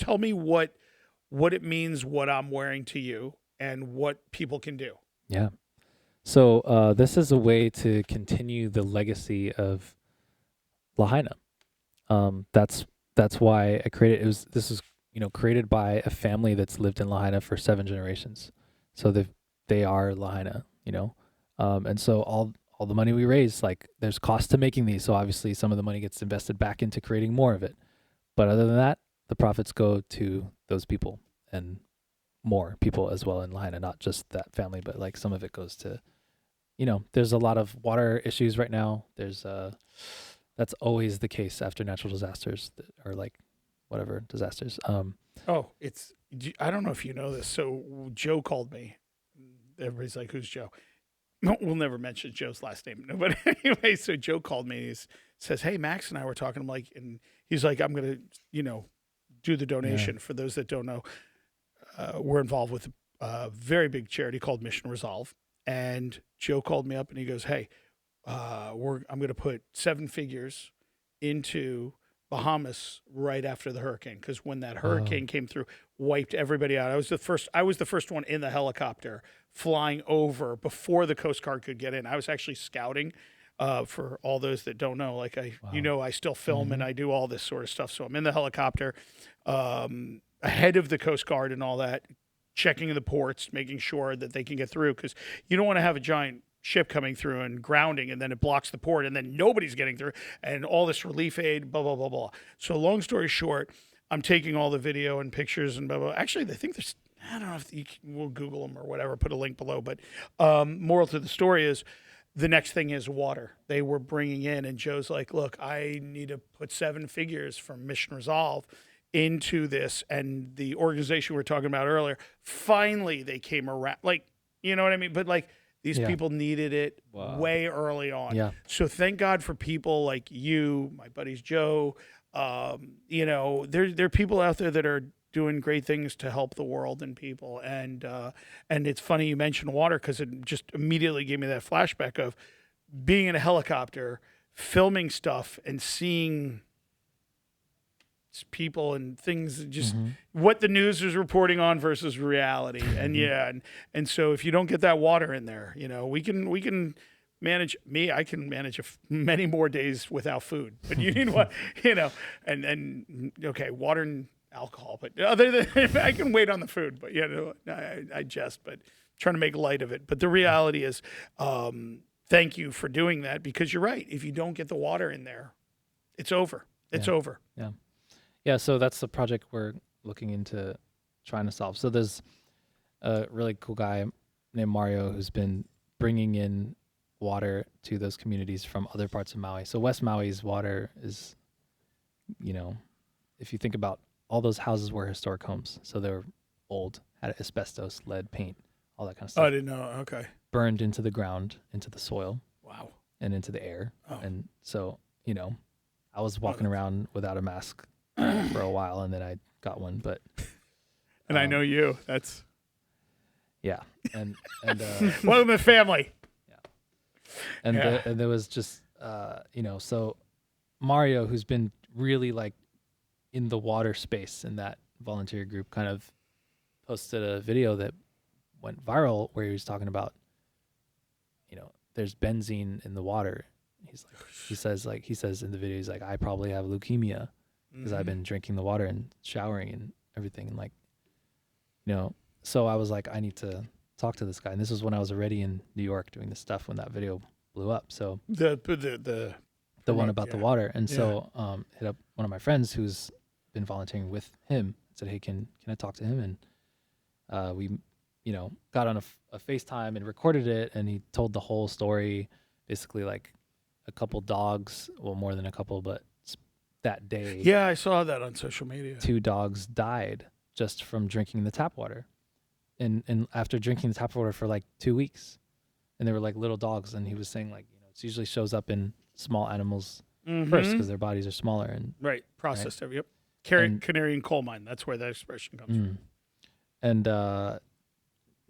tell me what it means, what I'm wearing to you, and what people can do. Yeah. So this is a way to continue the legacy of Lahaina. That's why I created. This is created by a family that's lived in Lahaina for 7 generations. So they are Lahaina. And so all the money we raise, like there's cost to making these. So obviously some of the money gets invested back into creating more of it. But other than that, the profits go to those people and more people as well in Lahaina, not just that family, but like some of it goes to, there's a lot of water issues right now. There's that's always the case after natural disasters or like whatever disasters. Oh, I don't know if you know this. So Joe called me. Everybody's like, "Who's Joe?" No, we'll never mention Joe's last name. No, but anyway, so Joe called me. He says, "Hey, Max and I were talking." I'm like, and he's like, "I'm gonna, do the donation." Yeah. For those that don't know, we're involved with a very big charity called Mission Resolve. And Joe called me up and he goes, "Hey, I'm going to put 7 figures into Bahamas right after the hurricane, because when that hurricane came through, wiped everybody out. I was the first one in the helicopter flying over before the Coast Guard could get in. I was actually scouting. For all those that don't know, like I still film and I do all this sort of stuff. So I'm in the helicopter ahead of the Coast Guard and all that, checking the ports, making sure that they can get through, because you don't want to have a giant ship coming through and grounding, and then it blocks the port, and then nobody's getting through, and all this relief aid, blah, blah, blah, blah. So long story short, I'm taking all the video and pictures and blah, blah. Actually, I think there's, I don't know if we'll Google them or whatever, put a link below, but moral to the story is, the next thing is water. They were bringing in, and Joe's like, "Look, I need to put 7 figures from Mission Resolve into this." And the organization we were talking about earlier, finally they came around. Like, you know what I mean? But like, these people needed it way early on. Yeah. So thank God for people like you, my buddies Joe. There are people out there that are doing great things to help the world and people. And it's funny you mentioned water, because it just immediately gave me that flashback of being in a helicopter, filming stuff, and seeing people and things, just what the news is reporting on versus reality. And and so if you don't get that water in there, we can manage. I can manage many more days without food, but you need what, and okay, water and alcohol, but other than I can wait on the food. But I jest, but trying to make light of it. But the reality is, thank you for doing that, because you're right. If you don't get the water in there, it's over. It's over. Yeah. Yeah, so that's the project we're looking into trying to solve. So there's a really cool guy named Mario who's been bringing in water to those communities from other parts of Maui. So West Maui's water is, if you think about, all those houses were historic homes. So they were old, had asbestos, lead, paint, all that kind of stuff. Oh, I didn't know. Okay. Burned into the ground, into the soil. Wow. And into the air. Oh. And so, I was walking around without a mask for a while, and then I got one, but and I know you. That's and welcome to the family. And there was just so Mario, who's been really like in the water space in that volunteer group, kind of posted a video that went viral where he was talking about there's benzene in the water. He says in the video, he's like, I probably have leukemia because I've been drinking the water and showering and everything. And like, so I was like, I need to talk to this guy. And this was when I was already in New York doing this stuff when that video blew up. So the one about the water. And so hit up one of my friends who's been volunteering with him, said, hey, can I talk to him? And we, got on a FaceTime and recorded it. And he told the whole story, basically like a couple dogs, well, more than a couple, but that day. Yeah, I saw that on social media. 2 dogs died just from drinking the tap water. And after drinking the tap water for like 2 weeks. And they were like little dogs. And he was saying like, it usually shows up in small animals first because their bodies are smaller. And right. Processed. Right? Yep. Canary in coal mine. That's where that expression comes from. And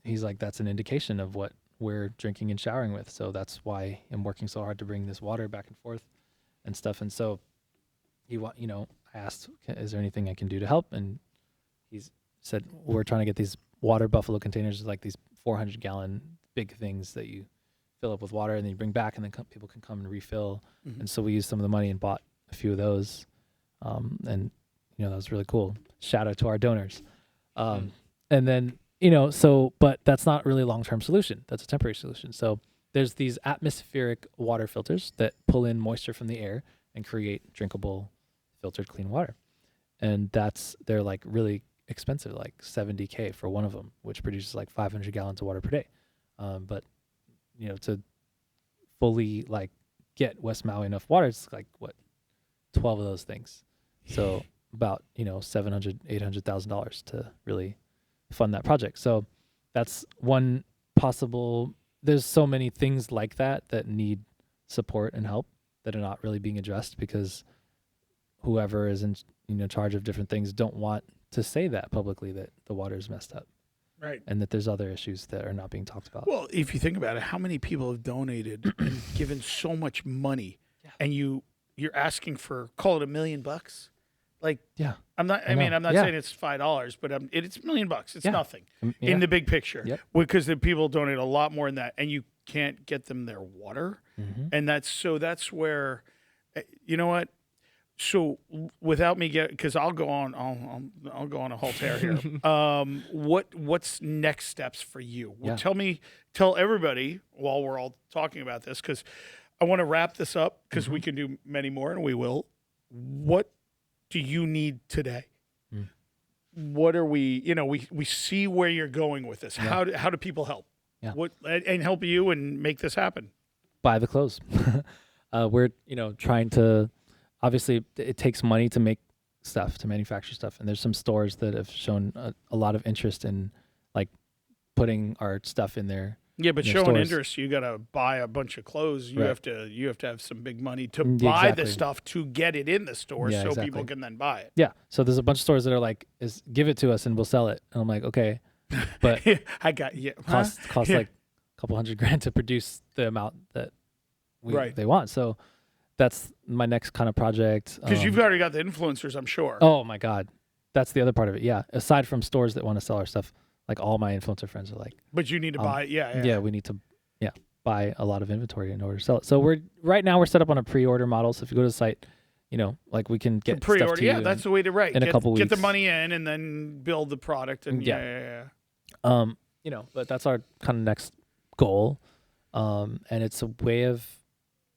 he's like, that's an indication of what we're drinking and showering with. So that's why I'm working so hard to bring this water back and forth and stuff. And so I asked, is there anything I can do to help? And he's said we're trying to get these water buffalo containers, like these 400-gallon big things that you fill up with water and then you bring back, and then people can come and refill. Mm-hmm. And so we used some of the money and bought a few of those, and that was really cool. Shout out to our donors. And then but that's not really a long-term solution. That's a temporary solution. So there's these atmospheric water filters that pull in moisture from the air and create drinkable, filtered, clean water. And they're like really expensive, like $70K for one of them, which produces like 500 gallons of water per day. But to fully like get West Maui enough water, it's like 12 of those things. So about $700,000-$800,000 to really fund that project. So that's one possible. There's so many things like that need support and help that are not really being addressed because whoever is in charge of different things don't want to say that publicly, that the water is messed up. Right. And that there's other issues that are not being talked about. Well, if you think about it, how many people have donated and given so much money, and you're asking for, call it $1 million? Like, yeah, I'm not saying it's $5, but it's $1 million. It's nothing in the big picture. Yep. Because the people donate a lot more than that, and you can't get them their water. Mm-hmm. And that's where, you know what? So without me because I'll go on a whole tear here. What's next steps for you? Well, tell everybody while we're all talking about this, because I want to wrap this up because we can do many more and we will. What do you need today? What are we see where you're going with this. How do people help? And help you and make this happen? Buy the clothes. We're trying to, obviously it takes money to make stuff, to manufacture stuff, and there's some stores that have shown a lot of interest in like putting our stuff in there. Yeah, but showing interest, you got to buy a bunch of clothes. You have to have some big money to buy the stuff to get it in the store, people can then buy it. Yeah. So there's a bunch of stores that are like, give it to us and we'll sell it. And I'm like, okay, but I got cost like a couple $100,000 to produce the amount that they want. So that's my next kind of project. Because you've already got the influencers, I'm sure. Oh my God, that's the other part of it. Yeah. Aside from stores that want to sell our stuff. Like all my influencer friends are like, but you need to buy, we need to, buy a lot of inventory in order to sell it. So right now we're set up on a pre-order model. So if you go to the site, like we can get pre-order. Stuff to you that's the way to write. In a couple weeks. Get the money in and then build the product and but that's our kind of next goal, and it's a way of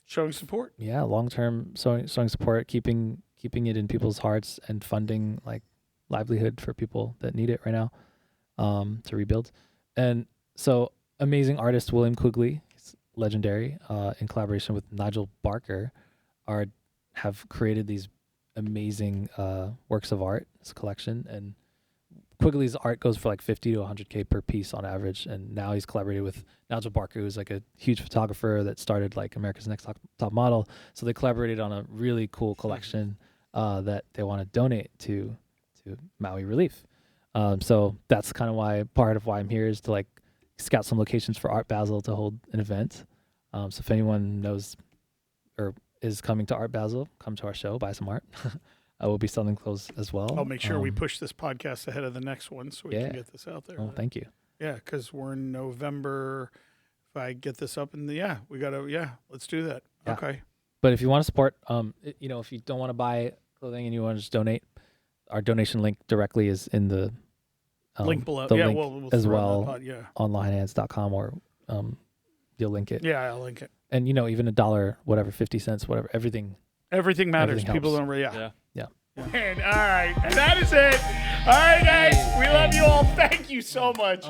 showing support. Yeah, long-term showing support, keeping it in people's hearts and funding like livelihood for people that need it right now. To rebuild. And so amazing artist William Kgle, he's legendary, in collaboration with Nigel Barker, have created these amazing works of art. It's a collection, and Quigle's art goes for like 50 to 100K per piece on average. And now he's collaborated with Nigel Barker, who's like a huge photographer that started like America's Next Top Model. So they collaborated on a really cool collection that they want to donate to Maui Relief. So that's kind of part of why I'm here is to like scout some locations for Art Basel to hold an event. So if anyone knows or is coming to Art Basel, come to our show, buy some art. I will be selling clothes as well. I'll make sure we push this podcast ahead of the next one so we can get this out there. Oh, thank you. Yeah, because we're in November. If I get this up we got to, let's do that. Yeah. Okay. But if you want to support, if you don't want to buy clothing and you want to just donate, our donation link directly is in the link below. The link we'll as well on linehands.com, or you'll link it. Yeah, I'll link it. And even $1, whatever, 50 cents, whatever, everything matters. Everything People helps. don't. Yeah. And, all right, and that is it. All right, guys, we love you all. Thank you so much.